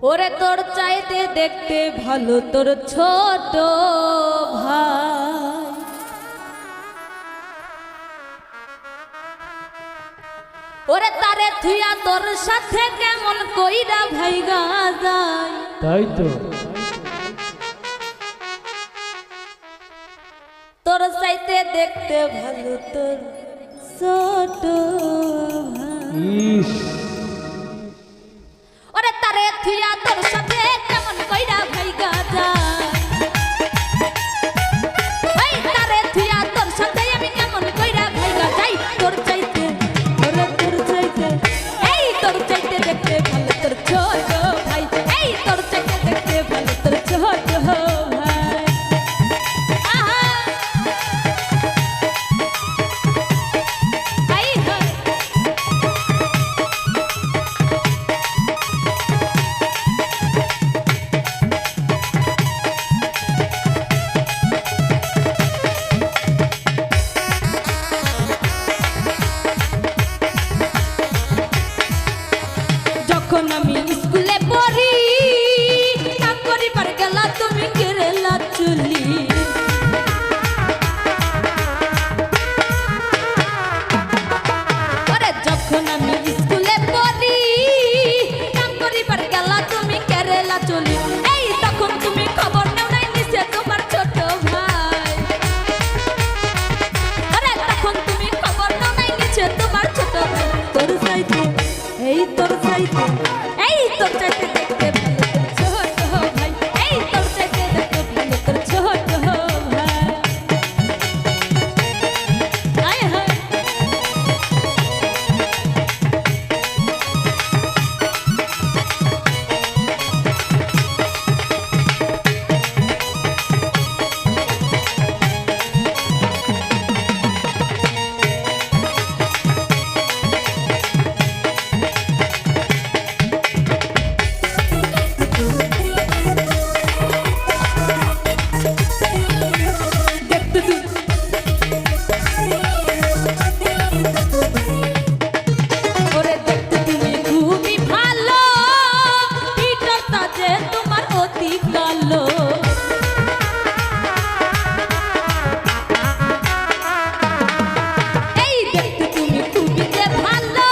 ওরে তোর চাইতে দেখতে ভালো তোর ছোট ভাই, ওরে তারে থুইয়া তোর সাথে কেমন কইরা ভাইগা যায়। তাই তো তোর চাইতে দেখতে ভালো তোর ছোট ভাই, ইস ওরে তারে থুইয়া তোর সাথে কেমন কইরা ভাইগা যায়। ওই তারে থুইয়া তোর সাথে আমি কেমন কইরা ভাইগা যাই। তোর চাইতে ওরে তোর চাইতে এই তোর চাইতে দেখতে ভালো তোর ছোট ভাই, এই তোর চাইতে দেখতে ভালো তোর ছোট ভাই। আহা আই হায় যখন আমি স্কুলে পড়ি কাম করিবার গেলা তুমি কেরেলা চুলি। ওরে যখন আমি স্কুলে পড়ি কাম করিবার গেলা তুমি কেরেলা চুলি। এই তখন তুমি খবর নাও নাই নিচে তোমার ছোট ভাই। আরে তখন তুমি খবর নাও নাই নিচে তোমার ছোট ভাই। তোর চাইতে এই তোর চাইতে এই তোর চাইতে দেখতে ভালো তোর ছোট ভাই, এই তোর চাইতে দেখতে ভালো তোর ছোট ভাই। আয় হায় দেখতে তুই ওরে দেখতে তুমি খুবই ভালো, পিঠটা যে তোমার অতি কালো। এই দেখতে তুমি খুবই যে ভালো,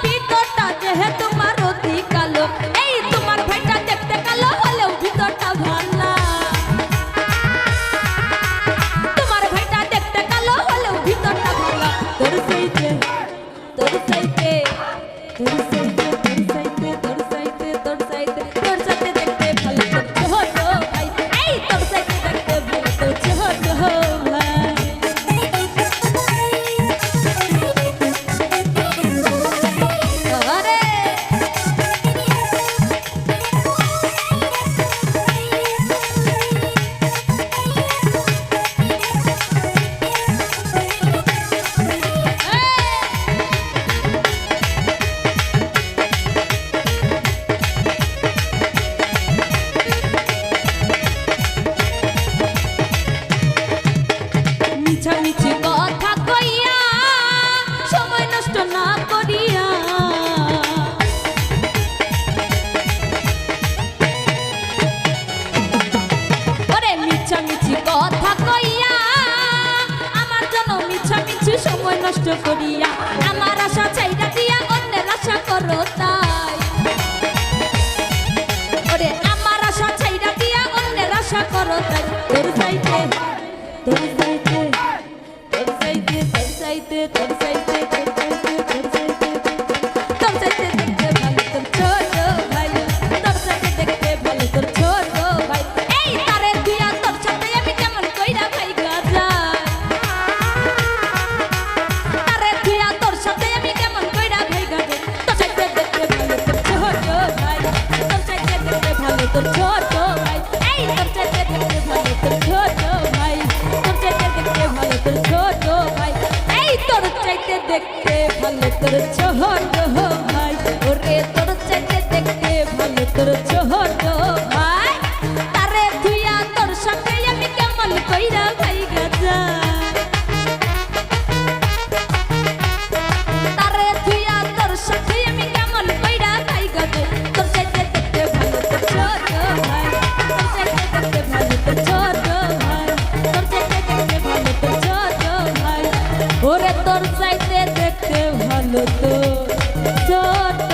পিঠটা যে তোমার অতি কালো। এই তোমার ভাইটা দেখতে কালো হলেও ভিতরটা ভালো। তোমার ভাইটা দেখতে কালো হলেও ভিতরটা ভালো। তোর চাইতে তোর চাইতে তোর চাইতে তোর চাইতে তোর চাইতে তোর চাইতে তোর সাথে দেখতে ভালো তোর ছোট ভাই, এই তোর চাইতে দেখতে ভালো তোর ছোট ভাই। আরে মিছামিছি কথা কইয়া সময় নষ্ট না করিয়া, ওরে মিছামিছি কথা কইয়া আমার জন্য মিছামিছি সময় নষ্ট করিয়া আমার আশা চাইরা দিয়া অন্যের আশা করো তাই। ওরে আমার আশা চাইরা দিয়া অন্যের আশা করো তাই। তোর চাইতে তোর চাইতে তোর চাইতে তোর চাইতে তোর চাইতে তোর চাইতে তোর চাইতে তোর চাইতে দেখতে ভালো তোর ছোট ভাই, তোর চাইতে দেখতে ভালো তোর ছোট ভাই। এই তারে দিয়া তোর সাথে আমি কেমন কইরা ভাইগা যাই। তারে দিয়া তোর সাথে আমি কেমন কইরা ভাইগা যাই। তোর চাইতে দেখতে ভালো তোর ছোট ভাই, তোর চাইতে দেখতে ভালো তোর ছোট ভাই, এই তোর চাইতে দেখতে ভালো তোর ছোট ভাই, তোর চাইতে দেখতে ভালো তোর ছোট ভাই, এই তোর চাইতে দেখতে ভালো তোর ছোট ভাই। ওরে তোর চাইতে দেখতে ভালো তোর ছোট ভাই, তারে থুইয়া তোর সাথে আমি কেমন কইরা ভাইগা যাই। তারে থুইয়া তোর সাথে আমি কেমন কইরা ভাইগা যাই। তোর চাইতে দেখতে ওরে তোর চাইতে দেখতে ভালো তো ছোট